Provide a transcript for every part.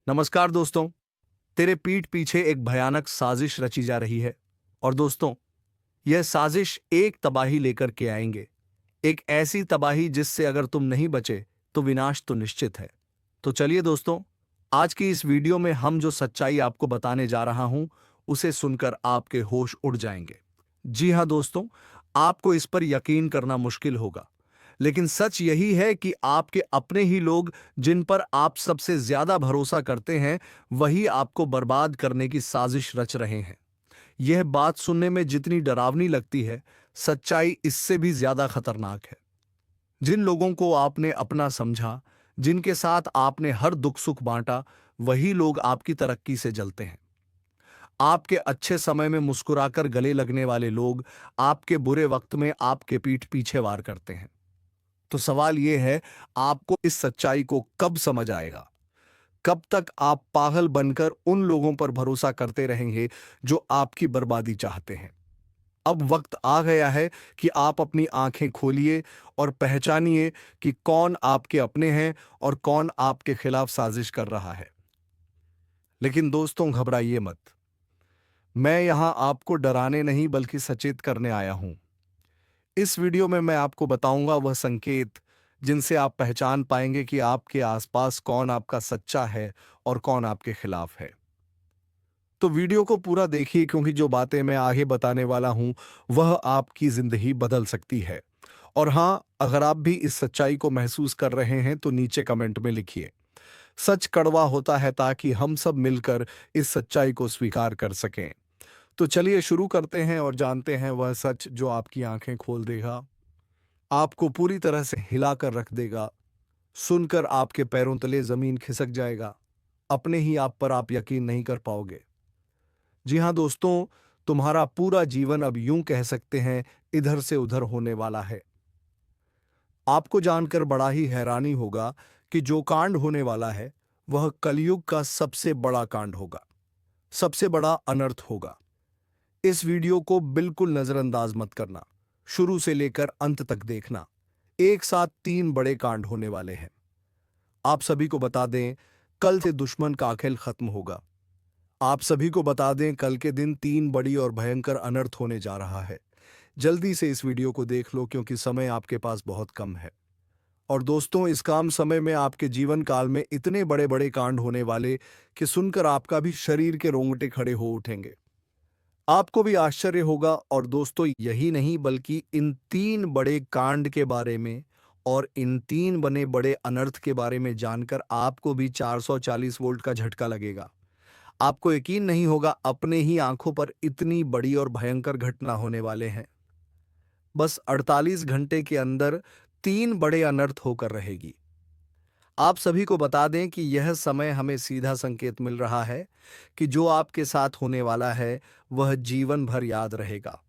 नमस्कार दोस्तों। तेरे पीठ पीछे एक भयानक साजिश रची जा रही है। और दोस्तों, यह साजिश एक तबाही लेकर के आएंगे। एक ऐसी तबाही जिससे अगर तुम नहीं बचे तो विनाश तो निश्चित है। तो चलिए दोस्तों, आज की इस वीडियो में हम जो सच्चाई आपको बताने जा रहा हूं उसे सुनकर आपके होश उड़ जाएंगे। जी हां दोस्तों, आपको इस पर यकीन करना मुश्किल होगा, लेकिन सच यही है कि आपके अपने ही लोग जिन पर आप सबसे ज्यादा भरोसा करते हैं, वही आपको बर्बाद करने की साजिश रच रहे हैं। यह बात सुनने में जितनी डरावनी लगती है, सच्चाई इससे भी ज्यादा खतरनाक है। जिन लोगों को आपने अपना समझा, जिनके साथ आपने हर दुख सुख बांटा, वही लोग आपकी तरक्की से जलते हैं। आपके अच्छे समय में मुस्कुराकर गले लगने वाले लोग आपके बुरे वक्त में आपके पीठ पीछे वार करते हैं। तो सवाल यह है, आपको इस सच्चाई को कब समझ आएगा? कब तक आप पागल बनकर उन लोगों पर भरोसा करते रहेंगे जो आपकी बर्बादी चाहते हैं? अब वक्त आ गया है कि आप अपनी आंखें खोलिए और पहचानिए कि कौन आपके अपने हैं और कौन आपके खिलाफ साजिश कर रहा है। लेकिन दोस्तों, घबराइए मत। मैं यहां आपको डराने नहीं बल्कि सचेत करने आया हूं। इस वीडियो में मैं आपको बताऊंगा वह संकेत जिनसे आप पहचान पाएंगे कि आपके आसपास कौन आपका सच्चा है और कौन आपके खिलाफ है। तो वीडियो को पूरा देखिए, क्योंकि जो बातें मैं आगे बताने वाला हूं वह आपकी जिंदगी बदल सकती है। और हां, अगर आप भी इस सच्चाई को महसूस कर रहे हैं तो नीचे कमेंट में लिखिए। सच कड़वा होता है ताकि हम सब मिलकर इस सच्चाई को स्वीकार कर सकें। तो चलिए शुरू करते हैं और जानते हैं वह सच जो आपकी आंखें खोल देगा, आपको पूरी तरह से हिलाकर रख देगा। सुनकर आपके पैरों तले जमीन खिसक जाएगा। अपने ही आप पर आप यकीन नहीं कर पाओगे। जी हां दोस्तों, तुम्हारा पूरा जीवन अब यूं कह सकते हैं इधर से उधर होने वाला है। आपको जानकर बड़ा ही हैरानी होगा कि जो कांड होने वाला है वह कलयुग का सबसे बड़ा कांड होगा, सबसे बड़ा अनर्थ होगा। इस वीडियो को बिल्कुल नजरअंदाज मत करना। शुरू से लेकर अंत तक देखना। एक साथ तीन बड़े कांड होने वाले हैं। आप सभी को बता दें, कल से दुश्मन का खेल खत्म होगा। आप सभी को बता दें, कल के दिन तीन बड़ी और भयंकर अनर्थ होने जा रहा है। जल्दी से इस वीडियो को देख लो, क्योंकि समय आपके पास बहुत कम है। और दोस्तों, इस काम समय में आपके जीवन काल में इतने बड़े बड़े कांड होने वाले कि सुनकर आपका भी शरीर के रोंगटे खड़े हो उठेंगे। आपको भी आश्चर्य होगा। और दोस्तों, यही नहीं बल्कि इन तीन बड़े कांड के बारे में और इन तीन बने बड़े अनर्थ के बारे में जानकर आपको भी 440 वोल्ट का झटका लगेगा। आपको यकीन नहीं होगा, अपने ही आंखों पर इतनी बड़ी और भयंकर घटना होने वाले हैं। बस 48 घंटे के अंदर तीन बड़े अनर्थ होकर रहेगी। आप सभी को बता दें कि यह समय हमें सीधा संकेत मिल रहा है कि जो आपके साथ होने वाला है वह जीवन भर याद रहेगा।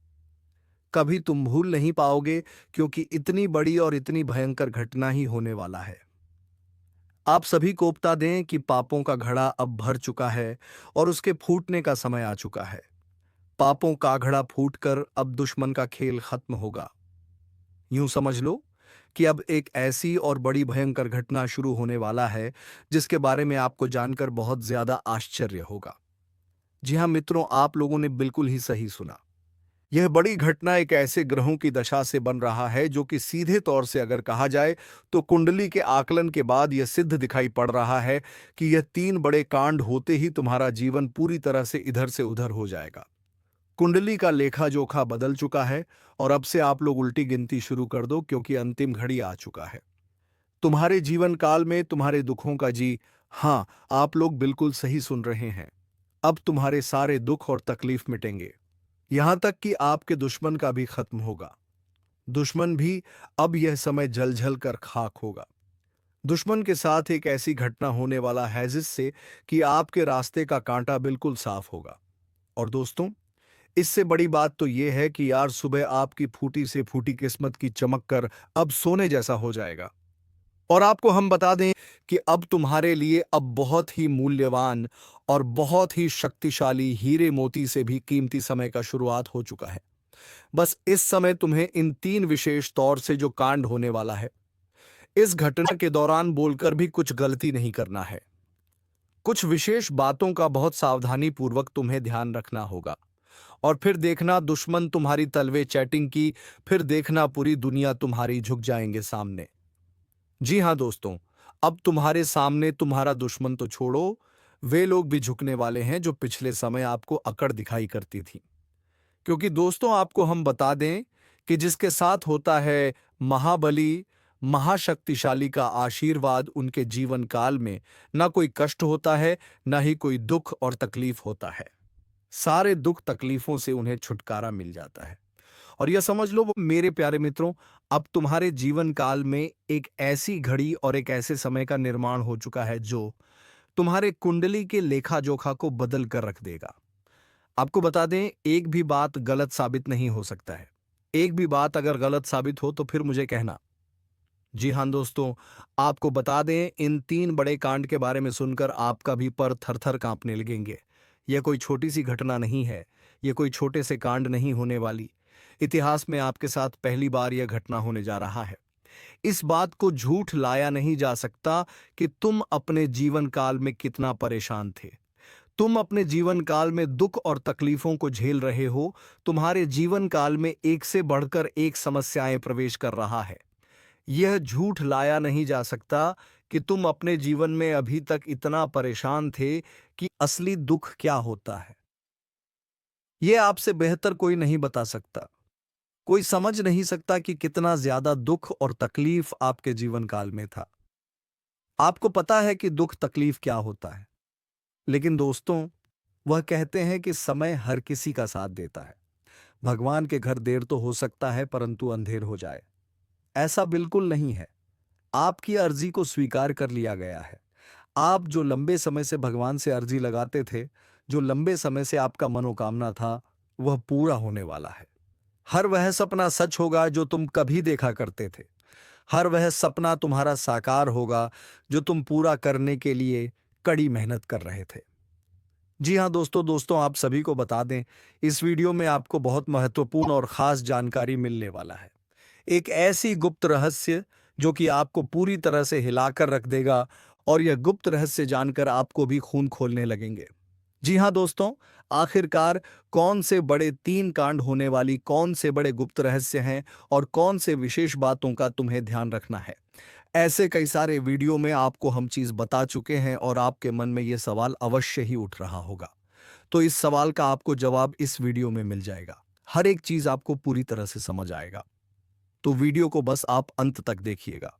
कभी तुम भूल नहीं पाओगे, क्योंकि इतनी बड़ी और इतनी भयंकर घटना ही होने वाला है। आप सभी को बता दें कि पापों का घड़ा अब भर चुका है और उसके फूटने का समय आ चुका है। पापों का घड़ा फूटकर अब दुश्मन का खेल खत्म होगा। यूं समझ लो कि अब एक ऐसी और बड़ी भयंकर घटना शुरू होने वाला है जिसके बारे में आपको जानकर बहुत ज्यादा आश्चर्य होगा। जी हां मित्रों, आप लोगों ने बिल्कुल ही सही सुना। यह बड़ी घटना एक ऐसे ग्रहों की दशा से बन रहा है जो कि सीधे तौर से अगर कहा जाए तो कुंडली के आकलन के बाद यह सिद्ध दिखाई पड़ रहा है कि यह तीन बड़े कांड होते ही तुम्हारा जीवन पूरी तरह से इधर से उधर हो जाएगा। कुंडली का लेखा जोखा बदल चुका है और अब से आप लोग उल्टी गिनती शुरू कर दो, क्योंकि अंतिम घड़ी आ चुका है। तुम्हारे जीवन काल में तुम्हारे दुखों का जी हाँ, आप लोग बिल्कुल सही सुन रहे हैं। अब तुम्हारे सारे दुख और तकलीफ मिटेंगे। यहां तक कि आपके दुश्मन का भी खत्म होगा। दुश्मन भी अब यह समय जल जल कर खाक होगा। दुश्मन के साथ एक ऐसी घटना होने वाला है जिससे कि आपके रास्ते का कांटा बिल्कुल साफ होगा। और दोस्तों, इससे बड़ी बात तो यह है कि यार सुबह आपकी फूटी से फूटी किस्मत की चमक कर अब सोने जैसा हो जाएगा। और आपको हम बता दें कि अब तुम्हारे लिए अब बहुत ही मूल्यवान और बहुत ही शक्तिशाली हीरे मोती से भी कीमती समय का शुरुआत हो चुका है। बस इस समय तुम्हें इन तीन विशेष तौर से जो कांड होने वाला है, इस घटना के दौरान बोलकर भी कुछ गलती नहीं करना है। कुछ विशेष बातों का बहुत सावधानी पूर्वक तुम्हें ध्यान रखना होगा। और फिर देखना दुश्मन तुम्हारी तलवे चैटिंग की, फिर देखना पूरी दुनिया तुम्हारी झुक जाएंगे सामने। जी हाँ दोस्तों, अब तुम्हारे सामने तुम्हारा दुश्मन तो छोड़ो, वे लोग भी झुकने वाले हैं जो पिछले समय आपको अकड़ दिखाई करती थी। क्योंकि दोस्तों आपको हम बता दें कि जिसके साथ होता है महाबली, महाशक्तिशाली का आशीर्वाद, उनके जीवन काल में ना कोई कष्ट होता है, ना ही कोई दुख और तकलीफ होता है। सारे दुख तकलीफों से उन्हें छुटकारा मिल जाता है। और यह समझ लो वो मेरे प्यारे मित्रों, अब तुम्हारे जीवन काल में एक ऐसी घड़ी और एक ऐसे समय का निर्माण हो चुका है जो तुम्हारे कुंडली के लेखा जोखा को बदल कर रख देगा। आपको बता दें, एक भी बात गलत साबित नहीं हो सकता है। एक भी बात अगर गलत साबित हो तो फिर मुझे कहना। जी हाँ दोस्तों, आपको बता दें, इन 3 बड़े कांड के बारे में सुनकर आपका भी पर थर-थर कांपने लगेंगे। यह कोई छोटी सी घटना नहीं है, यह कोई छोटे से कांड नहीं होने वाली। इतिहास में आपके साथ पहली बार यह घटना होने जा रहा है। इस बात को झूठ लाया नहीं जा सकता कि तुम अपने जीवन काल में कितना परेशान थे। तुम अपने जीवन काल में दुख और तकलीफों को झेल रहे हो। तुम्हारे जीवन काल में एक से बढ़कर एक समस्याएं प्रवेश कर रहा है। यह झूठ लाया नहीं जा सकता कि तुम अपने जीवन में अभी तक इतना परेशान थे कि असली दुख क्या होता है यह आपसे बेहतर कोई नहीं बता सकता। कोई समझ नहीं सकता कि कितना ज्यादा दुख और तकलीफ आपके जीवन काल में था। आपको पता है कि दुख तकलीफ क्या होता है, लेकिन दोस्तों वह कहते हैं कि समय हर किसी का साथ देता है। भगवान के घर देर तो हो सकता है परंतु अंधेर हो जाए, ऐसा बिल्कुल नहीं है। आपकी अर्जी को स्वीकार कर लिया गया है। आप जो लंबे समय से भगवान से अर्जी लगाते थे, जो लंबे समय से आपका मनोकामना था, वह पूरा होने वाला है। हर वह सपना सच होगा जो तुम कभी देखा करते थे। हर वह सपना तुम्हारा साकार होगा जो तुम पूरा करने के लिए कड़ी मेहनत कर रहे थे। जी हाँ दोस्तों आप सभी को बता दें, इस वीडियो में आपको बहुत महत्वपूर्ण और खास जानकारी मिलने वाला है। एक ऐसी गुप्त रहस्य जो कि आपको पूरी तरह से हिलाकर रख देगा, और यह गुप्त रहस्य जानकर आपको भी खून खोलने लगेंगे। जी हाँ दोस्तों, आखिरकार कौन से बड़े 3 कांड होने वाली, कौन से बड़े गुप्त रहस्य हैं और कौन से विशेष बातों का तुम्हें ध्यान रखना है, ऐसे कई सारे वीडियो में आपको हम चीज बता चुके हैं। और आपके मन में यह सवाल अवश्य ही उठ रहा होगा, तो इस सवाल का आपको जवाब इस वीडियो में मिल जाएगा। हर एक चीज आपको पूरी तरह से समझ आएगा, तो वीडियो को बस आप अंत तक देखिएगा।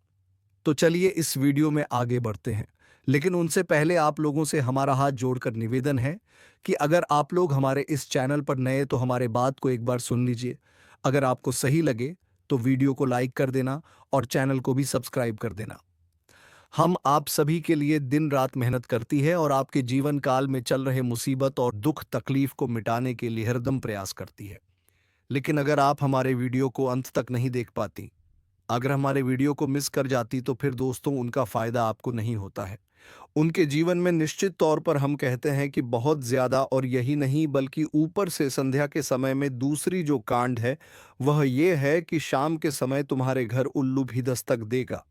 तो चलिए इस वीडियो में आगे बढ़ते हैं, लेकिन उनसे पहले आप लोगों से हमारा हाथ जोड़कर निवेदन है कि अगर आप लोग हमारे इस चैनल पर नए तो हमारे बात को एक बार सुन लीजिए। अगर आपको सही लगे तो वीडियो को लाइक कर देना और चैनल को भी सब्सक्राइब कर देना। हम आप सभी के लिए दिन रात मेहनत करती है और आपके जीवन काल में चल रहे मुसीबत और दुख तकलीफ को मिटाने के लिए हरदम प्रयास करती है। लेकिन अगर आप हमारे वीडियो को अंत तक नहीं देख पाती, अगर हमारे वीडियो को मिस कर जाती, तो फिर दोस्तों उनका फायदा आपको नहीं होता है। उनके जीवन में निश्चित तौर पर हम कहते हैं कि बहुत ज्यादा, और यही नहीं बल्कि ऊपर से संध्या के समय में दूसरी जो कांड है वह ये है कि शाम के समय तुम्हारे घर उल्लू भी दस्तक देगा।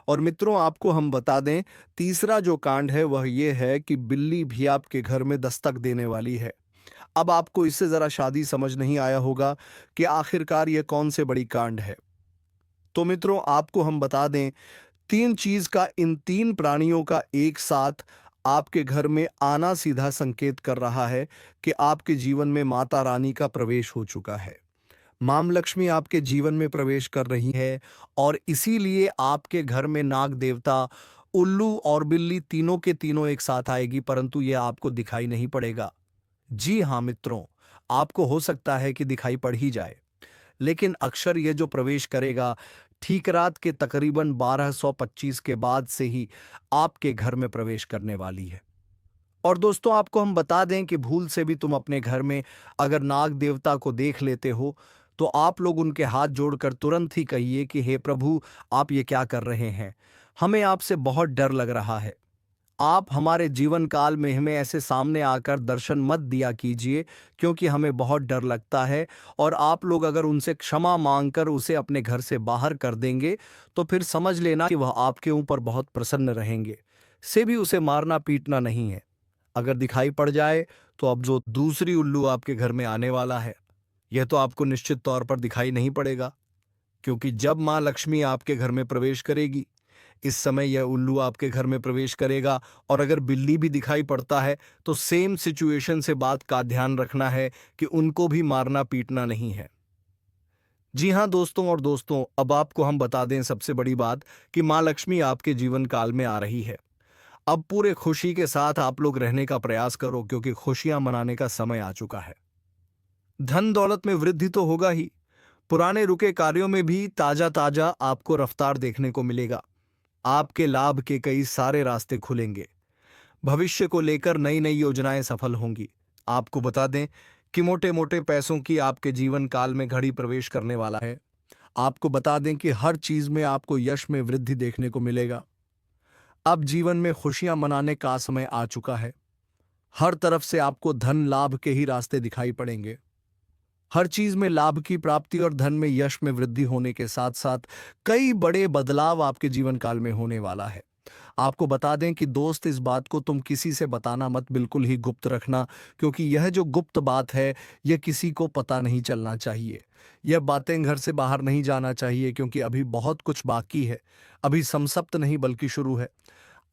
और मित्रों आपको हम बता दें, तीसरा जो कांड है वह ये है कि बिल्ली भी आपके घर में दस्तक देने वाली है। अब आपको इससे जरा शादी समझ नहीं आया होगा कि आखिरकार यह कौन से बड़ी कांड है। तो मित्रों आपको हम बता दें, 3 चीज का, इन 3 प्राणियों का एक साथ आपके घर में आना सीधा संकेत कर रहा है कि आपके जीवन में माता रानी का प्रवेश हो चुका है। मां लक्ष्मी आपके जीवन में प्रवेश कर रही है, और इसीलिए आपके घर में नाग देवता, उल्लू और बिल्ली तीनों के तीनों एक साथ आएगी, परंतु यह आपको दिखाई नहीं पड़ेगा। जी हाँ मित्रों, आपको हो सकता है कि दिखाई पड़ ही जाए, लेकिन अक्षर यह जो प्रवेश करेगा ठीक रात के तकरीबन 1225 के बाद से ही आपके घर में प्रवेश करने वाली है। और दोस्तों आपको हम बता दें कि भूल से भी तुम अपने घर में अगर नाग देवता को देख लेते हो, तो आप लोग उनके हाथ जोड़कर तुरंत ही कहिए कि हे प्रभु, आप ये क्या कर रहे हैं, हमें आपसे बहुत डर लग रहा है। आप हमारे जीवन काल में हमें ऐसे सामने आकर दर्शन मत दिया कीजिए, क्योंकि हमें बहुत डर लगता है। और आप लोग अगर उनसे क्षमा मांगकर उसे अपने घर से बाहर कर देंगे, तो फिर समझ लेना कि वह आपके ऊपर बहुत प्रसन्न रहेंगे। से भी उसे मारना पीटना नहीं है। अगर दिखाई पड़ जाए तो अब जो दूसरी उल्लू आपके घर में आने वाला है, यह तो आपको निश्चित तौर पर दिखाई नहीं पड़ेगा, क्योंकि जब माँ लक्ष्मी आपके घर में प्रवेश करेगी, इस समय यह उल्लू आपके घर में प्रवेश करेगा। और अगर बिल्ली भी दिखाई पड़ता है तो सेम सिचुएशन से बात का ध्यान रखना है कि उनको भी मारना पीटना नहीं है। जी हाँ दोस्तों, और दोस्तों अब आपको हम बता दें सबसे बड़ी बात कि माँ लक्ष्मी आपके जीवन काल में आ रही है। अब पूरे खुशी के साथ आप लोग रहने का प्रयास करो, क्योंकि खुशियां मनाने का समय आ चुका है। धन दौलत में वृद्धि तो होगा ही, पुराने रुके कार्यों में भी ताजा ताजा आपको रफ्तार देखने को मिलेगा। आपके लाभ के कई सारे रास्ते खुलेंगे। भविष्य को लेकर नई नई योजनाएं सफल होंगी। आपको बता दें कि मोटे मोटे पैसों की आपके जीवन काल में घड़ी प्रवेश करने वाला है। आपको बता दें कि हर चीज में आपको यश में वृद्धि देखने को मिलेगा। अब जीवन में खुशियां मनाने का समय आ चुका है। हर तरफ से आपको धन लाभ के ही रास्ते दिखाई पड़ेंगे। हर चीज में लाभ की प्राप्ति और धन में यश में वृद्धि होने के साथ साथ कई बड़े बदलाव आपके जीवन काल में होने वाला है। आपको बता दें कि दोस्त, इस बात को तुम किसी से बताना मत, बिल्कुल ही गुप्त रखना, क्योंकि यह जो गुप्त बात है यह किसी को पता नहीं चलना चाहिए। यह बातें घर से बाहर नहीं जाना चाहिए, क्योंकि अभी बहुत कुछ बाकी है। अभी समसप्त नहीं बल्कि शुरू है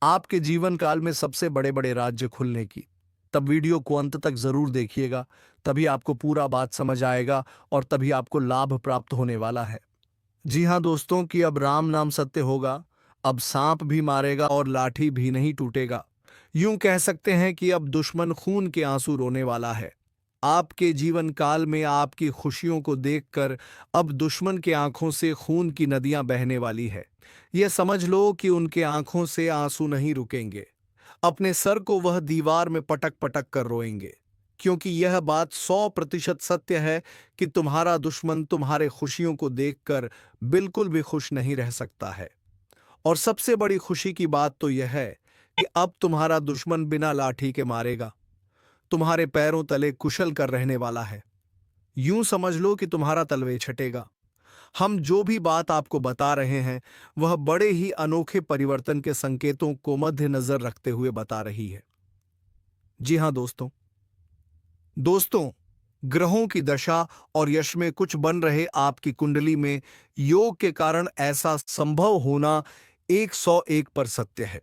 आपके जीवन काल में सबसे बड़े बड़े राज्य खुलने की। तब वीडियो को अंत तक जरूर देखिएगा, तभी आपको पूरा बात समझ आएगा और तभी आपको लाभ प्राप्त होने वाला है। जी हाँ दोस्तों, कि अब राम नाम सत्य होगा। अब सांप भी मारेगा और लाठी भी नहीं टूटेगा। यूं कह सकते हैं कि अब दुश्मन खून के आंसू रोने वाला है। आपके जीवन काल में आपकी खुशियों को देखकर अब दुश्मन के आंखों से खून की नदियां बहने वाली है। यह समझ लो कि उनके आंखों से आंसू नहीं रुकेंगे। अपने सर को वह दीवार में पटक पटक कर रोएंगे, क्योंकि यह बात 100% सत्य है कि तुम्हारा दुश्मन तुम्हारे खुशियों को देखकर बिल्कुल भी खुश नहीं रह सकता है। और सबसे बड़ी खुशी की बात तो यह है कि अब तुम्हारा दुश्मन बिना लाठी के मारेगा, तुम्हारे पैरों तले कुशल कर रहने वाला है। यूं समझ लो कि तुम्हारा तलवे छटेगा। हम जो भी बात आपको बता रहे हैं वह बड़े ही अनोखे परिवर्तन के संकेतों को मद्देनजर रखते हुए बता रही है। जी हां दोस्तों, ग्रहों की दशा और यश में कुछ बन रहे आपकी कुंडली में योग के कारण ऐसा संभव होना 101 पर सत्य है।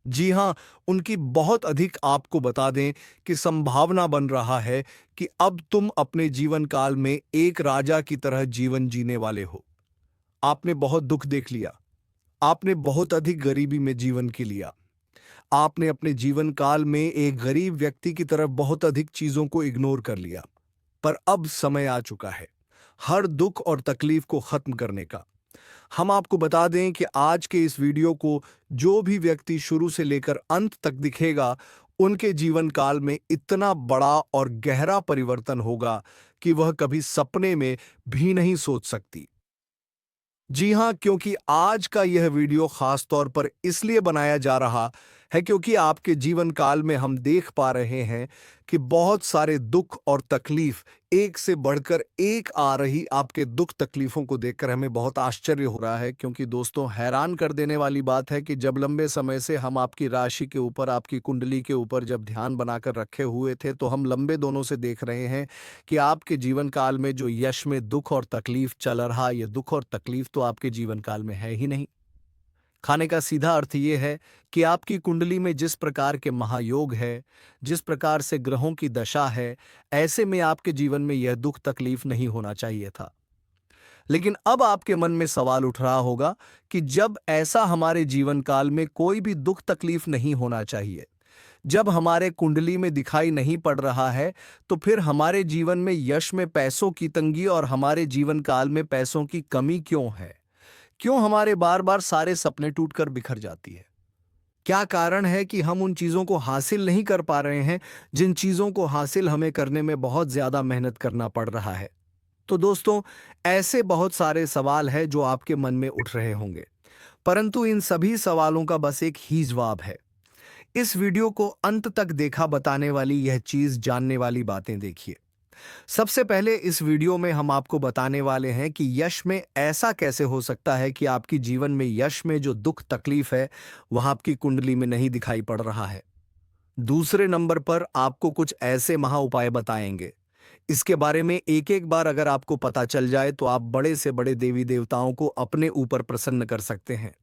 जी हां, उनकी बहुत अधिक आपको बता दें कि संभावना बन रहा है कि अब तुम अपने जीवन काल में एक राजा की तरह जीवन जीने वाले हो। आपने बहुत दुख देख लिया, आपने बहुत अधिक गरीबी में जीवन की लिया, आपने अपने जीवन काल में एक गरीब व्यक्ति की तरफ बहुत अधिक चीजों को इग्नोर कर लिया। पर अब समय आ चुका है हर दुख और तकलीफ को खत्म करने का। हम आपको बता दें कि आज के इस वीडियो को जो भी व्यक्ति शुरू से लेकर अंत तक दिखेगा, उनके जीवन काल में इतना बड़ा और गहरा परिवर्तन होगा कि वह कभी सपने में भी नहीं सोच सकती। जी हां, क्योंकि आज का यह वीडियो खास तौर पर इसलिए बनाया जा रहा है क्योंकि आपके जीवन काल में हम देख पा रहे हैं कि बहुत सारे दुख और तकलीफ एक से बढ़कर एक आ रही। आपके दुख तकलीफों को देखकर हमें बहुत आश्चर्य हो रहा है, क्योंकि दोस्तों हैरान कर देने वाली बात है कि जब लंबे समय से हम आपकी राशि के ऊपर, आपकी कुंडली के ऊपर जब ध्यान बनाकर रखे हुए थे, तो हम लंबे दोनों से देख रहे हैं कि आपके जीवन काल में जो यश में दुख और तकलीफ चल रहा, ये दुख और तकलीफ तो आपके जीवन काल में है ही नहीं। खाने का सीधा अर्थ ये है कि आपकी कुंडली में जिस प्रकार के महायोग है, जिस प्रकार से ग्रहों की दशा है, ऐसे में आपके जीवन में यह दुख तकलीफ नहीं होना चाहिए था। लेकिन अब आपके मन में सवाल उठ रहा होगा कि जब ऐसा हमारे जीवन काल में कोई भी दुख तकलीफ नहीं होना चाहिए, जब हमारे कुंडली में दिखाई नहीं पड़ रहा है, तो फिर हमारे जीवन में यश में पैसों की तंगी और हमारे जीवन काल में पैसों की कमी क्यों है? क्यों हमारे बार बार सारे सपने टूटकर बिखर जाती है? क्या कारण है कि हम उन चीजों को हासिल नहीं कर पा रहे हैं जिन चीजों को हासिल हमें करने में बहुत ज्यादा मेहनत करना पड़ रहा है? तो दोस्तों, ऐसे बहुत सारे सवाल हैं जो आपके मन में उठ रहे होंगे, परंतु इन सभी सवालों का बस एक ही जवाब है। इस वीडियो को अंत तक देखा बताने वाली यह चीज, जानने वाली बातें देखिए। सबसे पहले इस वीडियो में हम आपको बताने वाले हैं कि यश में ऐसा कैसे हो सकता है कि आपकी जीवन में यश में जो दुख तकलीफ है वह आपकी कुंडली में नहीं दिखाई पड़ रहा है। दूसरे नंबर पर आपको कुछ ऐसे महा उपाय बताएंगे। इसके बारे में एक एक बार अगर आपको पता चल जाए तो आप बड़े से बड़े देवी देवताओं को अपने ऊपर प्रसन्न कर सकते हैं।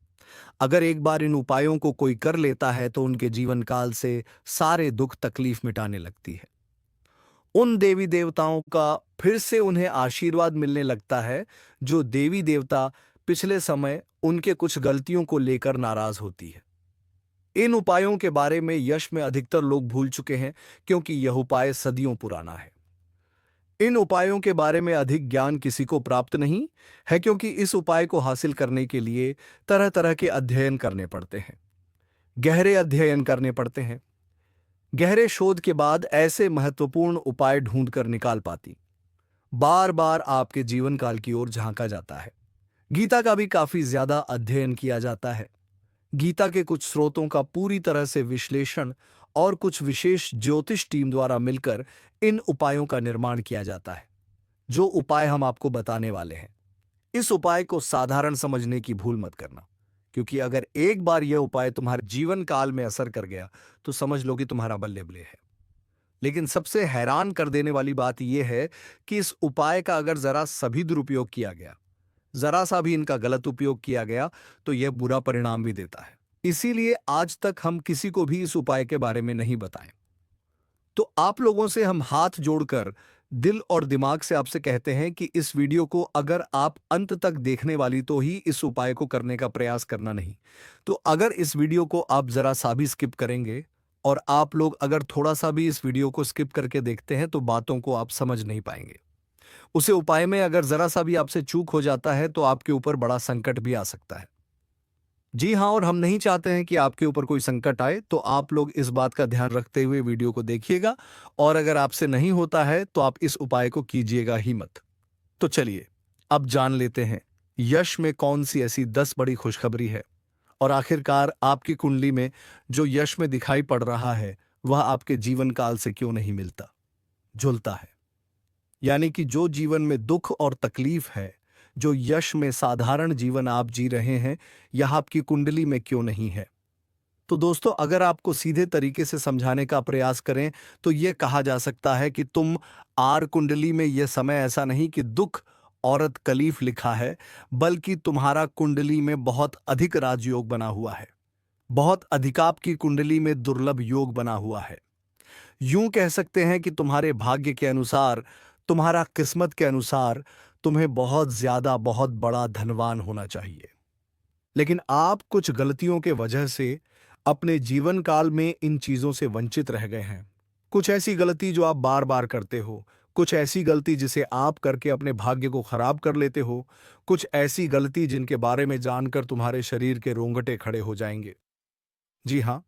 अगर एक बार इन उपायों को कोई कर लेता है तो उनके जीवन काल से सारे दुख तकलीफ मिटाने लगती है। उन देवी देवताओं का फिर से उन्हें आशीर्वाद मिलने लगता है जो देवी देवता पिछले समय उनके कुछ गलतियों को लेकर नाराज होती है। इन उपायों के बारे में यश में अधिकतर लोग भूल चुके हैं क्योंकि यह उपाय सदियों पुराना है। इन उपायों के बारे में अधिक ज्ञान किसी को प्राप्त नहीं है क्योंकि इस उपाय को हासिल करने के लिए तरह तरह के अध्ययन करने पड़ते हैं, गहरे अध्ययन करने पड़ते हैं। गहरे शोध के बाद ऐसे महत्वपूर्ण उपाय ढूंढ कर निकाल पाती बार बार आपके जीवन काल की ओर झांका जाता है। गीता का भी काफी ज्यादा अध्ययन किया जाता है। गीता के कुछ स्रोतों का पूरी तरह से विश्लेषण और कुछ विशेष ज्योतिष टीम द्वारा मिलकर इन उपायों का निर्माण किया जाता है। जो उपाय हम आपको बताने वाले हैं, इस उपाय को साधारण समझने की भूल मत करना, क्योंकि अगर एक बार यह उपाय तुम्हारे जीवन काल में असर कर गया तो समझ लो कि तुम्हारा बल्ले बल्ले है। लेकिन सबसे हैरान कर देने वाली बात यह है कि इस उपाय का अगर जरा सभी दुरुपयोग किया गया, जरा सा भी इनका गलत उपयोग किया गया तो यह बुरा परिणाम भी देता है। इसीलिए आज तक हम किसी को भी इस उपाय के बारे में नहीं बताएं। तो आप लोगों से हम हाथ जोड़कर दिल और दिमाग से आपसे कहते हैं कि इस वीडियो को अगर आप अंत तक देखने वाली तो ही इस उपाय को करने का प्रयास करना, नहीं तो अगर इस वीडियो को आप जरा सा भी स्किप करेंगे और आप लोग अगर थोड़ा सा भी इस वीडियो को स्किप करके देखते हैं तो बातों को आप समझ नहीं पाएंगे। उसे उपाय में अगर जरा सा भी आपसे चूक हो जाता है तो आपके ऊपर बड़ा संकट भी आ सकता है। जी हाँ, और हम नहीं चाहते हैं कि आपके ऊपर कोई संकट आए, तो आप लोग इस बात का ध्यान रखते हुए वीडियो को देखिएगा और अगर आपसे नहीं होता है तो आप इस उपाय को कीजिएगा ही मत। तो चलिए अब जान लेते हैं यश में कौन सी ऐसी 10 बड़ी खुशखबरी है और आखिरकार आपकी कुंडली में जो यश में दिखाई पड़ रहा है वह आपके जीवन काल से क्यों नहीं मिलता, झुलता है। यानी कि जो जीवन में दुख और तकलीफ है, जो यश में साधारण जीवन आप जी रहे हैं, यह आपकी कुंडली में क्यों नहीं है। तो दोस्तों, अगर आपको सीधे तरीके से समझाने का प्रयास करें तो यह कहा जा सकता है कि तुम आर कुंडली में यह समय ऐसा नहीं कि दुख औरत कलीफ लिखा है, बल्कि तुम्हारा कुंडली में बहुत अधिक राजयोग बना हुआ है, बहुत अधिक आपकी कुंडली में दुर्लभ योग बना हुआ है। यूं कह सकते हैं कि तुम्हारे भाग्य के अनुसार, तुम्हारा किस्मत के अनुसार तुम्हें बहुत ज्यादा बहुत बड़ा धनवान होना चाहिए, लेकिन आप कुछ गलतियों के वजह से अपने जीवन काल में इन चीजों से वंचित रह गए हैं। कुछ ऐसी गलती जो आप बार बार करते हो, कुछ ऐसी गलती जिसे आप करके अपने भाग्य को खराब कर लेते हो, कुछ ऐसी गलती जिनके बारे में जानकर तुम्हारे शरीर के रोंगटे खड़े हो जाएंगे। जी हाँ,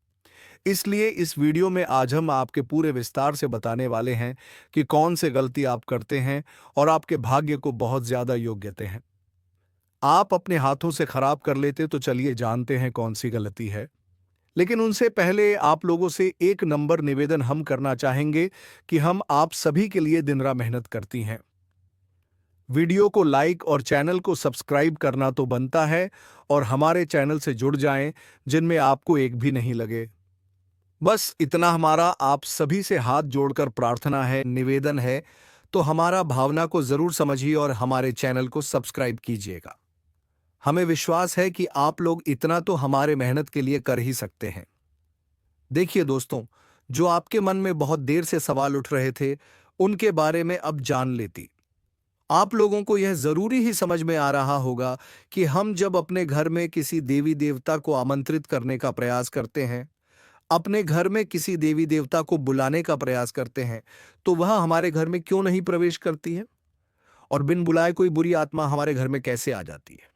इसलिए इस वीडियो में आज हम आपके पूरे विस्तार से बताने वाले हैं कि कौन से गलती आप करते हैं और आपके भाग्य को बहुत ज्यादा योग्यते हैं आप अपने हाथों से खराब कर लेते। तो चलिए जानते हैं कौन सी गलती है। लेकिन उनसे पहले आप लोगों से एक नंबर निवेदन हम करना चाहेंगे कि हम आप सभी के लिए दिन रात मेहनत करती हैं। वीडियो को लाइक और चैनल को सब्सक्राइब करना तो बनता है और हमारे चैनल से जुड़ जाएं जिनमें आपको एक भी नहीं लगे। बस इतना हमारा आप सभी से हाथ जोड़कर प्रार्थना है, निवेदन है। तो हमारा भावना को जरूर समझिए और हमारे चैनल को सब्सक्राइब कीजिएगा। हमें विश्वास है कि आप लोग इतना तो हमारे मेहनत के लिए कर ही सकते हैं। देखिए दोस्तों, जो आपके मन में बहुत देर से सवाल उठ रहे थे उनके बारे में अब जान लेती। आप लोगों को यह जरूरी ही समझ में आ रहा होगा कि हम जब अपने घर में किसी देवी देवता को आमंत्रित करने का प्रयास करते हैं, अपने घर में किसी देवी देवता को बुलाने का प्रयास करते हैं, तो वह हमारे घर में क्यों नहीं प्रवेश करती है और बिन बुलाए कोई बुरी आत्मा हमारे घर में कैसे आ जाती है।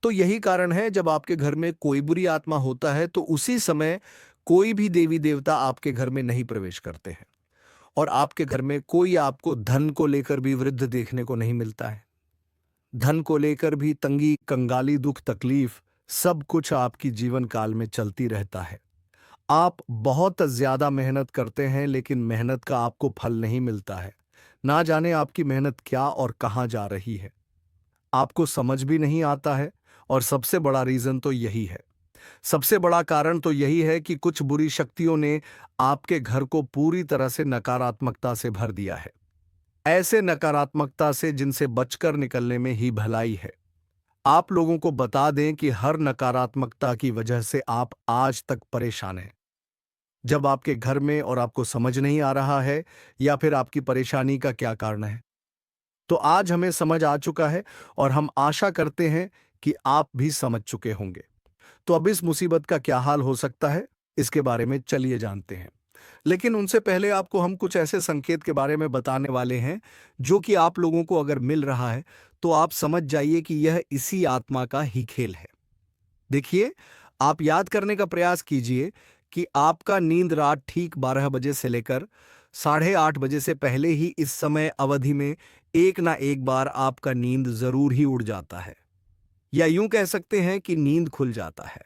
तो यही कारण है, जब आपके घर में कोई बुरी आत्मा होता है तो उसी समय कोई भी देवी देवता आपके घर में नहीं प्रवेश करते हैं और आपके घर में कोई आपको धन को लेकर भी वृद्ध देखने को नहीं मिलता है। धन को लेकर भी तंगी, कंगाली, दुख, तकलीफ सब कुछ आपकी जीवन काल में चलती रहता है। आप बहुत ज्यादा मेहनत करते हैं लेकिन मेहनत का आपको फल नहीं मिलता है, ना जाने आपकी मेहनत क्या और कहाँ जा रही है, आपको समझ भी नहीं आता है। और सबसे बड़ा रीजन तो यही है, सबसे बड़ा कारण तो यही है कि कुछ बुरी शक्तियों ने आपके घर को पूरी तरह से नकारात्मकता से भर दिया है। ऐसे नकारात्मकता से जिनसे बचकर निकलने में ही भलाई है। आप लोगों को बता दें कि हर नकारात्मकता की वजह से आप आज तक परेशान हैं। जब आपके घर में और आपको समझ नहीं आ रहा है या फिर आपकी परेशानी का क्या कारण है, तो आज हमें समझ आ चुका है और हम आशा करते हैं कि आप भी समझ चुके होंगे। तो अब इस मुसीबत का क्या हाल हो सकता है, इसके बारे में चलिए जानते हैं। लेकिन उनसे पहले आपको हम कुछ ऐसे संकेत के बारे में बताने वाले हैं जो कि आप लोगों को अगर मिल रहा है तो आप समझ जाइए कि यह इसी आत्मा का ही खेल है। देखिए, आप याद करने का प्रयास कीजिए कि आपका नींद रात ठीक 12 बजे से लेकर 8:30 बजे से पहले ही इस समय अवधि में एक ना एक बार आपका नींद जरूर ही उड़ जाता है, या यूं कह सकते हैं कि नींद खुल जाता है।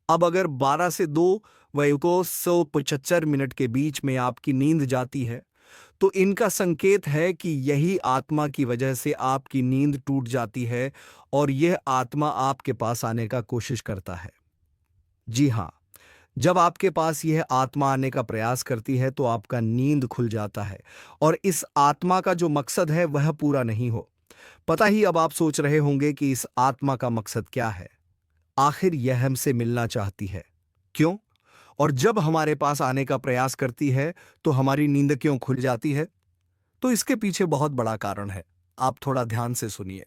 अब अगर 12 से 2 व को 175 मिनट के बीच में आपकी नींद जाती है, तो इनका संकेत है कि यही आत्मा की वजह से आपकी नींद टूट जाती है और यह आत्मा आपके पास आने का कोशिश करता है। जी हाँ, जब आपके पास यह आत्मा आने का प्रयास करती है तो आपका नींद खुल जाता है और इस आत्मा का जो मकसद है वह पूरा नहीं हो। पता ही अब आप सोच रहे होंगे कि इस आत्मा का मकसद क्या है। आखिर यह हमसे मिलना चाहती है, क्यों? और जब हमारे पास आने का प्रयास करती है तो हमारी नींद क्यों खुल जाती है? तो इसके पीछे बहुत बड़ा कारण है। आप थोड़ा ध्यान से सुनिए।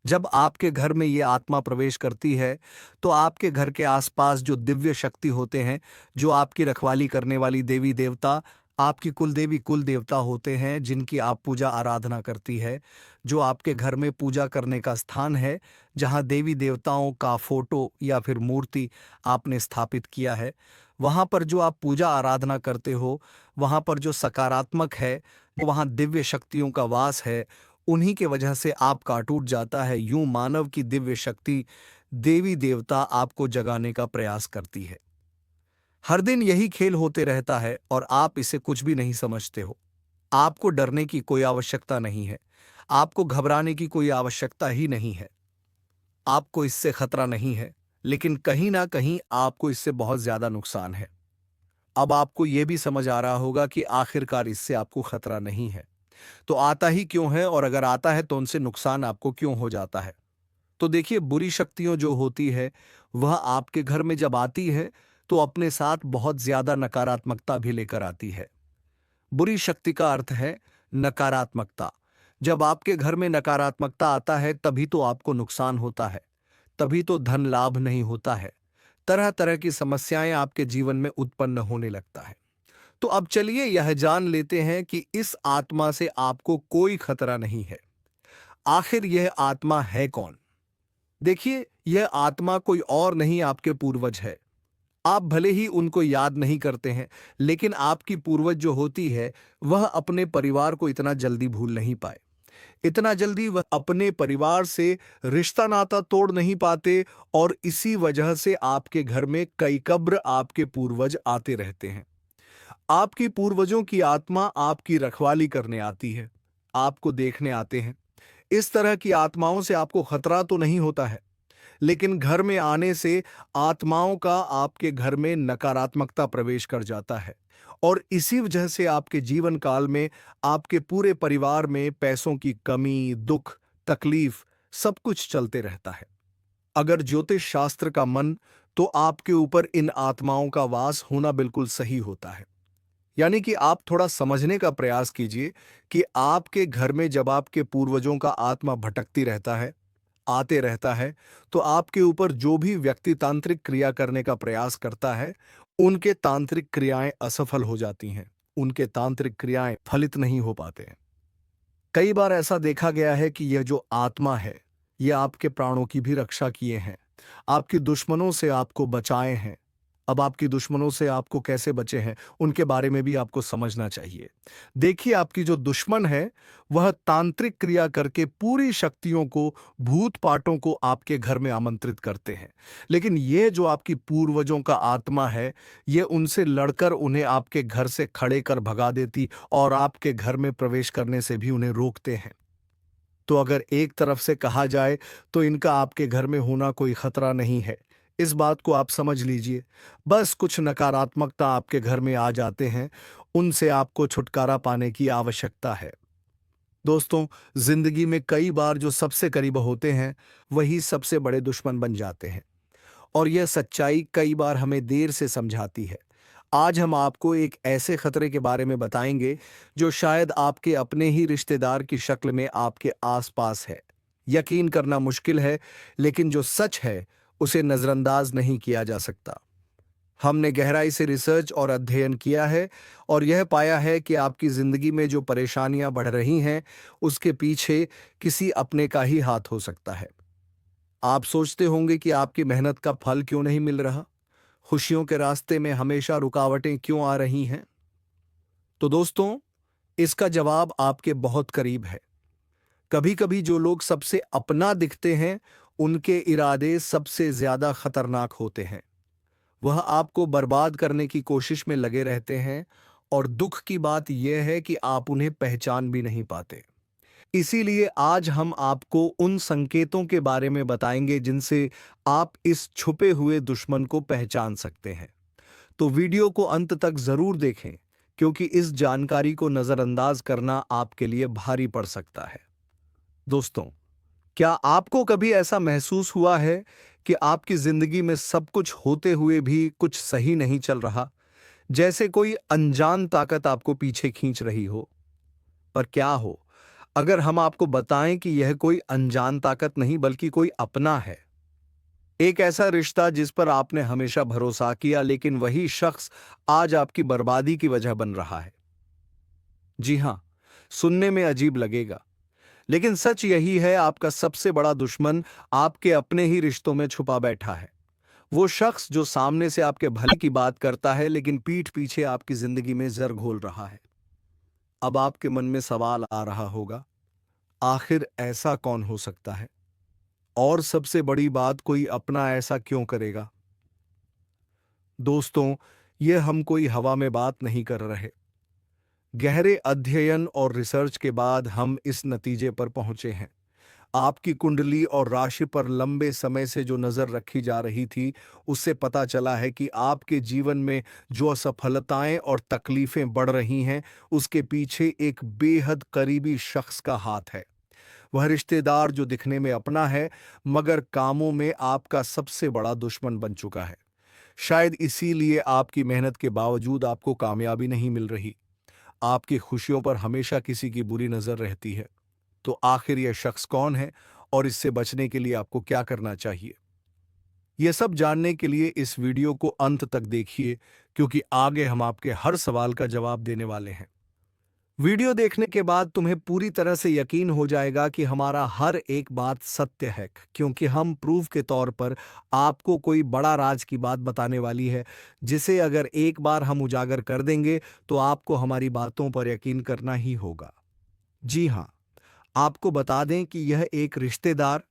जब आपके घर में ये आत्मा प्रवेश करती है तो आपके घर के आसपास जो दिव्य शक्ति होते हैं, जो आपकी रखवाली करने वाली देवी देवता, आपकी कुल देवी कुल देवता होते हैं जिनकी आप पूजा आराधना करती है, जो आपके घर में पूजा करने का स्थान है, जहां देवी देवताओं का फोटो या फिर मूर्ति आपने स्थापित किया है, वहां पर जो आप पूजा आराधना करते हो, वहां पर जो सकारात्मक है, वहां दिव्य शक्तियों का वास है, उन्हीं के वजह से आपका टूट जाता है। यूं मानव की दिव्य शक्ति देवी देवता आपको जगाने का प्रयास करती है। हर दिन यही खेल होते रहता है और आप इसे कुछ भी नहीं समझते हो। आपको डरने की कोई आवश्यकता नहीं है, आपको घबराने की कोई आवश्यकता ही नहीं है। आपको इससे खतरा नहीं है, लेकिन कहीं ना कहीं आपको इससे बहुत ज्यादा नुकसान है। अब आपको यह भी समझ आ रहा होगा कि आखिरकार इससे आपको खतरा नहीं है तो आता ही क्यों है, और अगर आता है तो उनसे नुकसान आपको क्यों हो जाता है। तो देखिए, बुरी शक्तियों जो होती है वह आपके घर में जब आती है तो अपने साथ बहुत ज्यादा नकारात्मकता भी लेकर आती है। बुरी शक्ति का अर्थ है नकारात्मकता। जब आपके घर में नकारात्मकता आता है तभी तो आपको नुकसान होता है, तभी तो धन लाभ नहीं होता है, तरह तरह की समस्याएं आपके जीवन में उत्पन्न होने लगता है। तो अब चलिए यह जान लेते हैं कि इस आत्मा से आपको कोई खतरा नहीं है। आखिर यह आत्मा है कौन? देखिए, यह आत्मा कोई और नहीं, आपके पूर्वज है। आप भले ही उनको याद नहीं करते हैं, लेकिन आपकी पूर्वज जो होती है वह अपने परिवार को इतना जल्दी भूल नहीं पाए। इतना जल्दी वह अपने परिवार से रिश्ता नाता तोड़ नहीं पाते और इसी वजह से आपके घर में कई कब्र आपके पूर्वज आते रहते हैं। आपकी पूर्वजों की आत्मा आपकी रखवाली करने आती है, आपको देखने आते हैं। इस तरह की आत्माओं से आपको खतरा तो नहीं होता है, लेकिन घर में आने से आत्माओं का आपके घर में नकारात्मकता प्रवेश कर जाता है और इसी वजह से आपके जीवन काल में आपके पूरे परिवार में पैसों की कमी, दुख, तकलीफ सब कुछ चलते रहता है। अगर ज्योतिष शास्त्र का मन, तो आपके ऊपर इन आत्माओं का वास होना बिल्कुल सही होता है। यानी कि आप थोड़ा समझने का प्रयास कीजिए कि आपके घर में जब आपके पूर्वजों का आत्मा भटकती रहता है, आते रहता है, तो आपके ऊपर जो भी व्यक्ति तांत्रिक क्रिया करने का प्रयास करता है, उनके तांत्रिक क्रियाएं असफल हो जाती हैं, उनके तांत्रिक क्रियाएं फलित नहीं हो पाते हैं। कई बार ऐसा देखा गया है कि यह जो आत्मा है, यह आपके प्राणों की भी रक्षा किए हैं, आपके दुश्मनों से आपको बचाए हैं, अब आपके दुश्मनों से आपको कैसे बचे हैं, उनके बारे में भी आपको समझना चाहिए। देखिए, आपकी जो दुश्मन है, वह तांत्रिक क्रिया करके पूरी शक्तियों को, भूत पाटों को आपके घर में आमंत्रित करते हैं। लेकिन ये जो आपकी पूर्वजों का आत्मा है, ये उनसे लड़कर उन्हें आपके घर से खड़े कर भगा देती और आपके घर में प्रवेश करने से भी उन्हें रोकते हैं। तो अगर एक तरफ से कहा जाए तो इनका आपके घर में होना कोई खतरा नहीं है। इस बात को आप समझ लीजिए। बस कुछ नकारात्मकता आपके घर में आ जाते हैं, उनसे आपको छुटकारा पाने की आवश्यकता है। दोस्तों, जिंदगी में कई बार जो सबसे करीब होते हैं, वही सबसे बड़े दुश्मन बन जाते हैं। और यह सच्चाई कई बार हमें देर से समझाती है। आज हम आपको एक ऐसे खतरे के बारे में बताएंगे जो शायद आपके अपने ही रिश्तेदार की शक्ल में आपके आसपास है। यकीन करना मुश्किल है, लेकिन जो सच है उसे नजरअंदाज नहीं किया जा सकता। हमने गहराई से रिसर्च और अध्ययन किया है और यह पाया है कि आपकी जिंदगी में जो परेशानियां बढ़ रही हैं, उसके पीछे किसी अपने का ही हाथ हो सकता है। आप सोचते होंगे कि आपकी मेहनत का फल क्यों नहीं मिल रहा, खुशियों के रास्ते में हमेशा रुकावटें क्यों आ रही हैं? तो दोस्तों, इसका जवाब आपके बहुत करीब है। कभी कभी जो लोग सबसे अपना दिखते हैं, उनके इरादे सबसे ज्यादा खतरनाक होते हैं। वह आपको बर्बाद करने की कोशिश में लगे रहते हैं और दुख की बात यह है कि आप उन्हें पहचान भी नहीं पाते। इसीलिए आज हम आपको उन संकेतों के बारे में बताएंगे जिनसे आप इस छुपे हुए दुश्मन को पहचान सकते हैं। तो वीडियो को अंत तक जरूर देखें, क्योंकि इस जानकारी को नजरअंदाज करना आपके लिए भारी पड़ सकता है। दोस्तों, क्या आपको कभी ऐसा महसूस हुआ है कि आपकी जिंदगी में सब कुछ होते हुए भी कुछ सही नहीं चल रहा, जैसे कोई अनजान ताकत आपको पीछे खींच रही हो? पर क्या हो अगर हम आपको बताएं कि यह कोई अनजान ताकत नहीं बल्कि कोई अपना है। एक ऐसा रिश्ता जिस पर आपने हमेशा भरोसा किया, लेकिन वही शख्स आज आपकी बर्बादी की वजह बन रहा है। जी हां, सुनने में अजीब लगेगा, लेकिन सच यही है। आपका सबसे बड़ा दुश्मन आपके अपने ही रिश्तों में छुपा बैठा है। वो शख्स जो सामने से आपके भले की बात करता है, लेकिन पीठ पीछे आपकी जिंदगी में जर घोल रहा है। अब आपके मन में सवाल आ रहा होगा, आखिर ऐसा कौन हो सकता है? और सबसे बड़ी बात, कोई अपना ऐसा क्यों करेगा? दोस्तों, यह हम कोई हवा में बात नहीं कर रहे। गहरे अध्ययन और रिसर्च के बाद हम इस नतीजे पर पहुंचे हैं। आपकी कुंडली और राशि पर लंबे समय से जो नजर रखी जा रही थी, उससे पता चला है कि आपके जीवन में जो असफलताएं और तकलीफें बढ़ रही हैं, उसके पीछे एक बेहद करीबी शख्स का हाथ है। वह रिश्तेदार जो दिखने में अपना है, मगर कामों में आपका सबसे बड़ा दुश्मन बन चुका है। शायद इसीलिए आपकी मेहनत के बावजूद आपको कामयाबी नहीं मिल रही। आपकी खुशियों पर हमेशा किसी की बुरी नजर रहती है। तो आखिर यह शख्स कौन है और इससे बचने के लिए आपको क्या करना चाहिए? यह सब जानने के लिए इस वीडियो को अंत तक देखिए, क्योंकि आगे हम आपके हर सवाल का जवाब देने वाले हैं। वीडियो देखने के बाद तुम्हें पूरी तरह से यकीन हो जाएगा कि हमारा हर एक बात सत्य है, क्योंकि हम प्रूफ के तौर पर आपको कोई बड़ा राज की बात बताने वाली है, जिसे अगर एक बार हम उजागर कर देंगे तो आपको हमारी बातों पर यकीन करना ही होगा। जी हाँ, आपको बता दें कि यह एक रिश्तेदार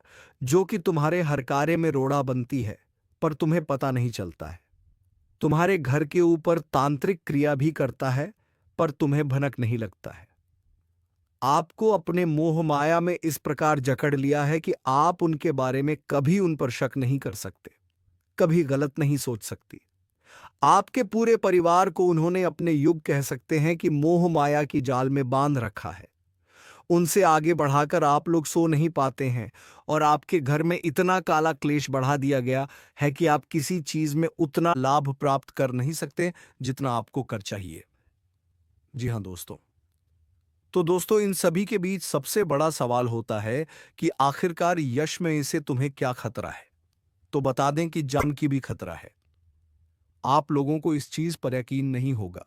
जो कि तुम्हारे हर कार्य में रोड़ा बनती है, पर तुम्हें पता नहीं चलता है। तुम्हारे घर के ऊपर तांत्रिक क्रिया भी करता है, पर तुम्हें भनक नहीं लगता है। आपको अपने मोह माया में इस प्रकार जकड़ लिया है कि आप उनके बारे में कभी उन पर शक नहीं कर सकते, कभी गलत नहीं सोच सकती। आपके पूरे परिवार को उन्होंने अपने युग कह सकते हैं कि मोह माया की जाल में बांध रखा है। उनसे आगे बढ़ाकर आप लोग सो नहीं पाते हैं और आपके घर में इतना काला क्लेश बढ़ा दिया गया है कि आप किसी चीज में उतना लाभ प्राप्त कर नहीं सकते जितना आपको कर चाहिए। जी हाँ दोस्तों, तो दोस्तों, इन सभी के बीच सबसे बड़ा सवाल होता है कि आखिरकार यश में इसे तुम्हें क्या खतरा है? तो बता दें कि जान की भी खतरा है। आप लोगों को इस चीज पर यकीन नहीं होगा,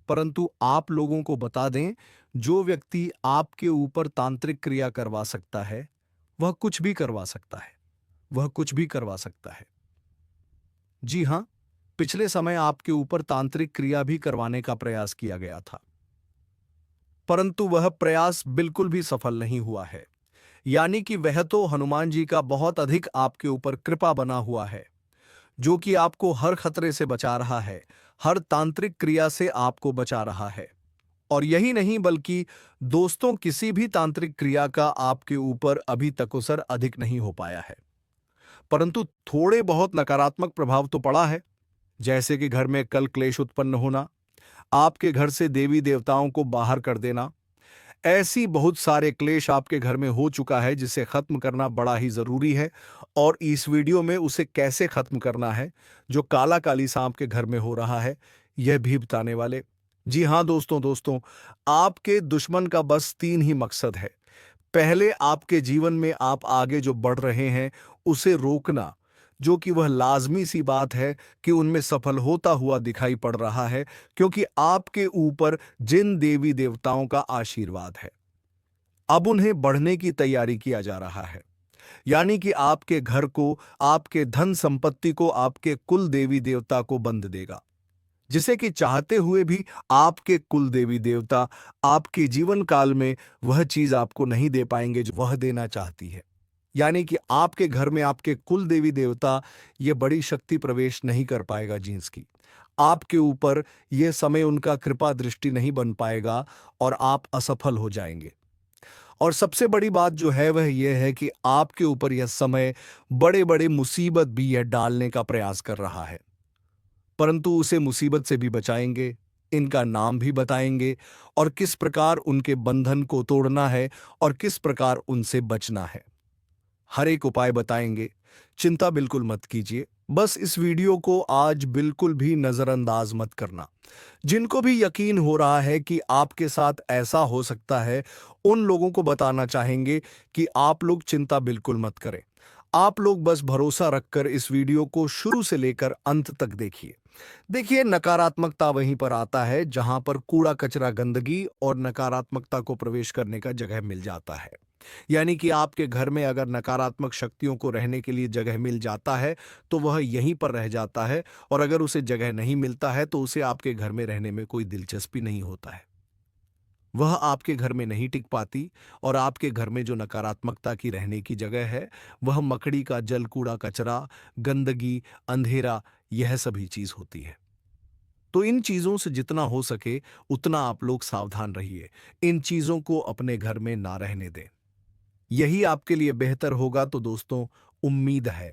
परंतु आप लोगों को बता दें, जो व्यक्ति आपके ऊपर तांत्रिक क्रिया करवा सकता है, वह कुछ भी करवा सकता है। वह कुछ भी करवा सकता है। जी हां, पिछले समय आपके ऊपर तांत्रिक क्रिया भी करवाने का प्रयास किया गया था, परंतु वह प्रयास बिल्कुल भी सफल नहीं हुआ है। यानी कि वह तो हनुमान जी का बहुत अधिक आपके ऊपर कृपा बना हुआ है, जो कि आपको हर खतरे से बचा रहा है, हर तांत्रिक क्रिया से आपको बचा रहा है। और यही नहीं बल्कि दोस्तों, किसी भी तांत्रिक क्रिया का आपके ऊपर अभी तक असर अधिक नहीं हो पाया है, परंतु थोड़े बहुत नकारात्मक प्रभाव तो पड़ा है। जैसे कि घर में कल क्लेश उत्पन्न होना, आपके घर से देवी देवताओं को बाहर कर देना, ऐसी बहुत सारे क्लेश आपके घर में हो चुका है जिसे खत्म करना बड़ा ही जरूरी है। और इस वीडियो में उसे कैसे खत्म करना है, जो काला काली सांप के घर में हो रहा है, यह भी बताने वाले। जी हाँ दोस्तों, आपके दुश्मन का बस तीन ही मकसद है। पहले, आपके जीवन में आप आगे जो बढ़ रहे हैं उसे रोकना, जो कि वह लाजमी सी बात है कि उनमें सफल होता हुआ दिखाई पड़ रहा है, क्योंकि आपके ऊपर जिन देवी देवताओं का आशीर्वाद है, अब उन्हें बढ़ने की तैयारी किया जा रहा है। यानी कि आपके घर को, आपके धन संपत्ति को, आपके कुल देवी देवता को बंद देगा, जिसे कि चाहते हुए भी आपके कुल देवी देवता आपके जीवन काल में वह चीज आपको नहीं दे पाएंगे जो वह देना चाहती है। यानी कि आपके घर में आपके कुल देवी देवता ये बड़ी शक्ति प्रवेश नहीं कर पाएगा जींस की, आपके ऊपर यह समय उनका कृपा दृष्टि नहीं बन पाएगा और आप असफल हो जाएंगे। और सबसे बड़ी बात जो है वह यह है कि आपके ऊपर यह समय बड़े बड़े मुसीबत भी यह डालने का प्रयास कर रहा है, परंतु उसे मुसीबत से भी बचाएंगे, इनका नाम भी बताएंगे और किस प्रकार उनके बंधन को तोड़ना है और किस प्रकार उनसे बचना है, हर एक उपाय बताएंगे। चिंता बिल्कुल मत कीजिए, बस इस वीडियो को आज बिल्कुल भी नजरअंदाज मत करना। जिनको भी यकीन हो रहा है कि आपके साथ ऐसा हो सकता है, उन लोगों को बताना चाहेंगे कि आप लोग चिंता बिल्कुल मत करें। आप लोग बस भरोसा रखकर इस वीडियो को शुरू से लेकर अंत तक देखिए। देखिए, नकारात्मकता वहीं पर आता है जहां पर कूड़ा कचरा, गंदगी और नकारात्मकता को प्रवेश करने का जगह मिल जाता है। यानी कि आपके घर में अगर नकारात्मक शक्तियों को रहने के लिए जगह मिल जाता है तो वह यहीं पर रह जाता है, और अगर उसे जगह नहीं मिलता है तो उसे आपके घर में रहने में कोई दिलचस्पी नहीं होता है, वह आपके घर में नहीं टिक पाती। और आपके घर में जो नकारात्मकता की रहने की जगह है, वह मकड़ी का जल, कूड़ा कचरा, गंदगी, अंधेरा, यह सभी चीज होती है। तो इन चीजों से जितना हो सके उतना आप लोग सावधान रहिए, इन चीजों को अपने घर में ना रहने दें, यही आपके लिए बेहतर होगा। तो दोस्तों, उम्मीद है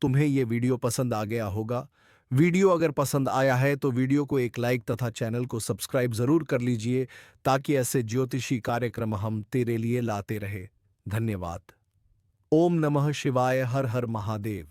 तुम्हें यह वीडियो पसंद आ गया होगा। वीडियो अगर पसंद आया है तो वीडियो को एक लाइक तथा चैनल को सब्सक्राइब जरूर कर लीजिए, ताकि ऐसे ज्योतिषी कार्यक्रम हम तेरे लिए लाते रहे। धन्यवाद। ओम नमः शिवाय। हर हर महादेव।